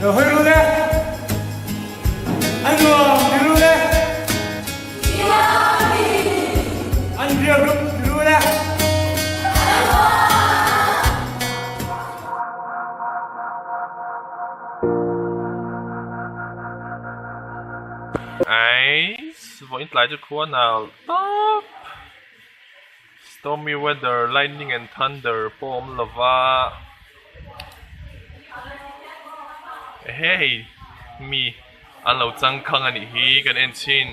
Hırule! Anwar, hırule! Andrea Group, hırule! Xin lại cho cô nào top stormy weather, lightning and thunder, boom lava. Hey, me, anh lâu trăng khăng anh hiกัน en chin.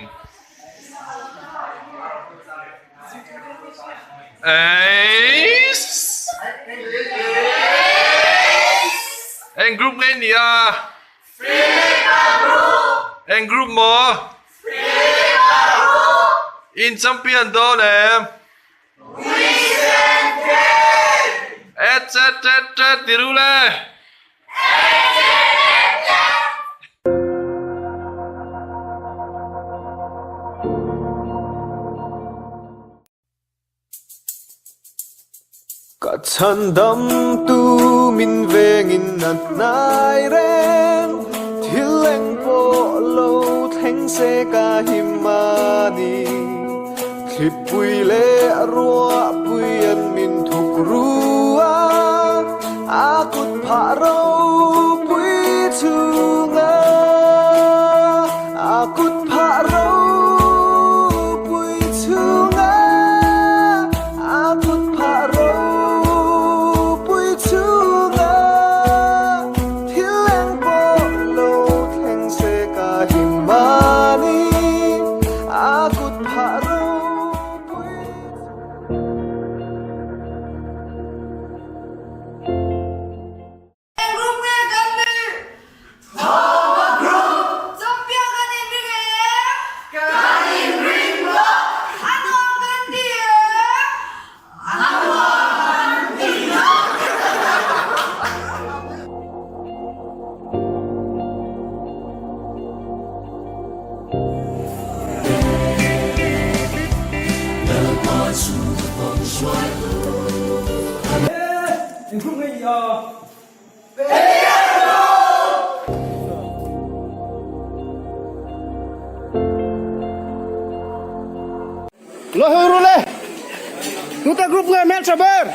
En group nghe nè à? En group mo? In champion đó nè. Tirule. Cả chân đắm tu min vengin nat nai ren thil leng po lo theng se ka himani clip pui le ruwa pui an min thuk ruwa akut pharo pui chunga akut pharo pui chunga akut pharo pui chunga thil leng po lo theng se ka himani akut pharo En group nghe gì à? Lo hurule. Nuta grup ngai mel sabar.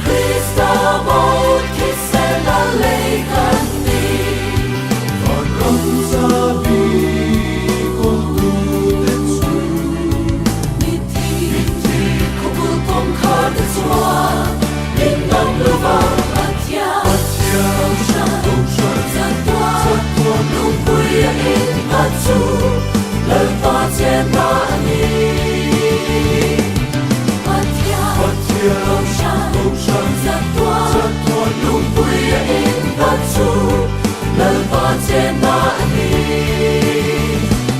Krista một khi sẽ là lấy gần đi và không xa đi con tu đến su đi thi không có con khá đến xóa đến năm lưu vang atia không sân ra toa lúc vui in bắt su lời ta trên ta đi không sân ra toa lúc vui in bắt su lời ta trên ta đi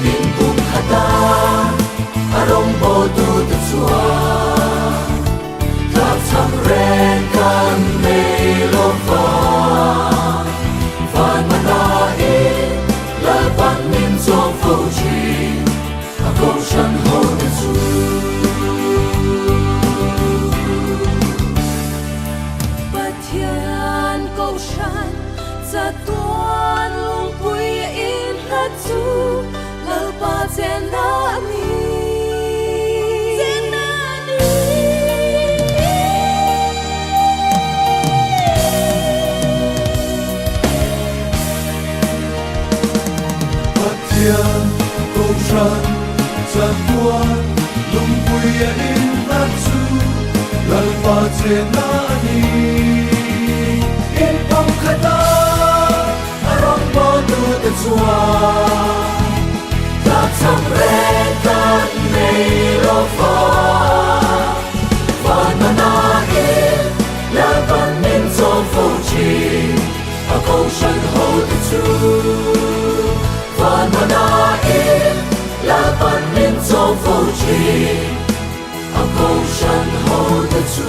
in cùng hata arong bodu te chua tak tham ren kan mei lo fa van mana in lời ban min trong phù chi a công sân hồ te chu câu sân za tuan lung pui in la chu lal pa chen na ni Thiên câu sân za tuan lung pui in la chu lal pa chen na ni Phong khata arong bodu te chua tak tham ren kan mei lo fa van mana in la ban min trong phù chi a câu sân hồ te chu van mana in la ban min trong phù chi a câu sân hồ te chu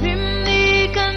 Limni kan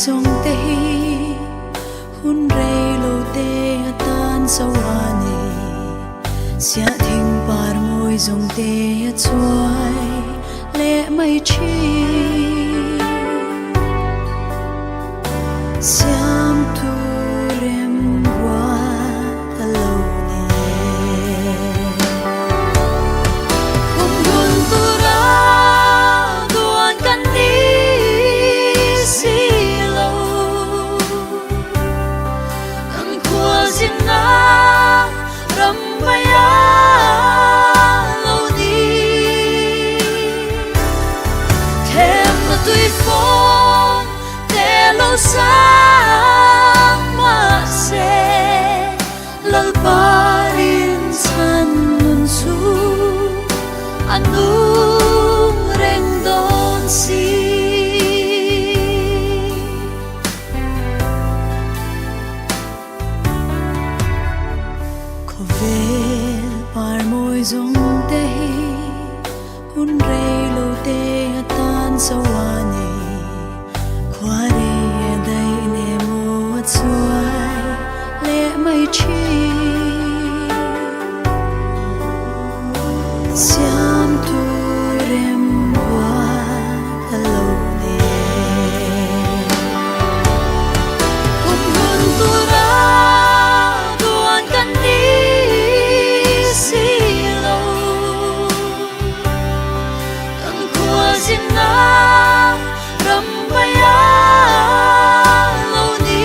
zong te hi hun rei lo te tan sawani sia thing par moi zong te chuai le mai chi siam tu rem wa alone hum gun tu ra duan kan ni si lo kan khua zin na ram ya lo ni thêm là tui phong te lo sang ma se lal parin san nun su anung reng don si ko vel par moi zong te hi hun rei lo te tan sawani khware dai ne mo chuai le mai chi siam tu rem wa alone hum hun tu ra duan kan ni si lo kan khua zin na ram ya lo ni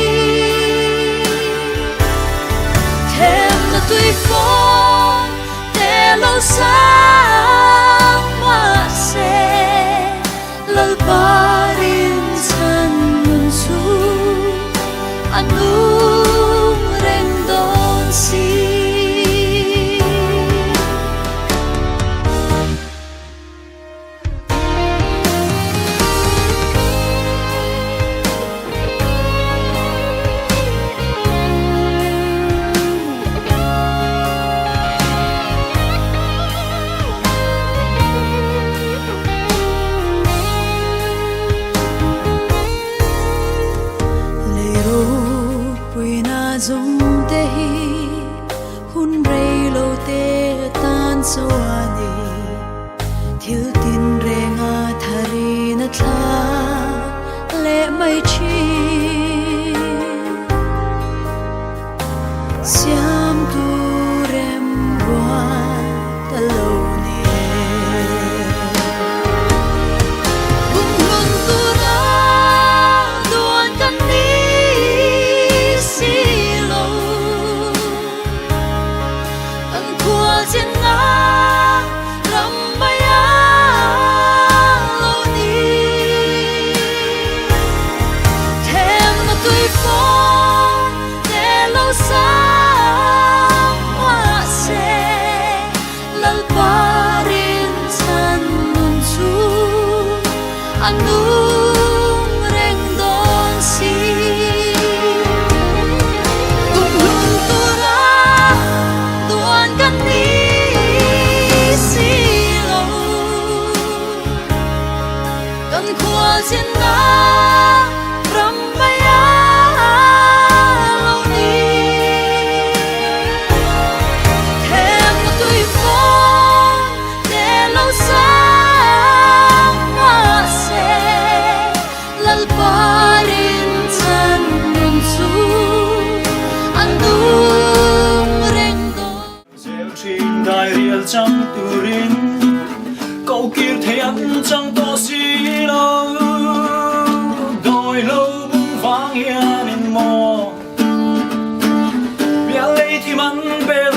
thêm là tui phong te lo sang ma se lal parin san nun su anung reng don si leiro puina zong te hi hun rei lo te tan sawani thil tin renga thari na thla le mai chi siam tu rem wa alone hum hun tu ra duan kan ni si lo kan khua zin na ram ya lo ni thêm là tui phong te lo sang ma se lal parin san nun su anung reng don si kum hun tu ra duan kan ni si lo kan khua zin na ram ya lo ni thêm là tui phong te lo sang ma se lal parin san nun su anung reng don Gieo trên đài riêng trăng turin câu kia thiệt trăng to xí lâu đôi lâu bung vang hiền mò bia lấy thì mắn bê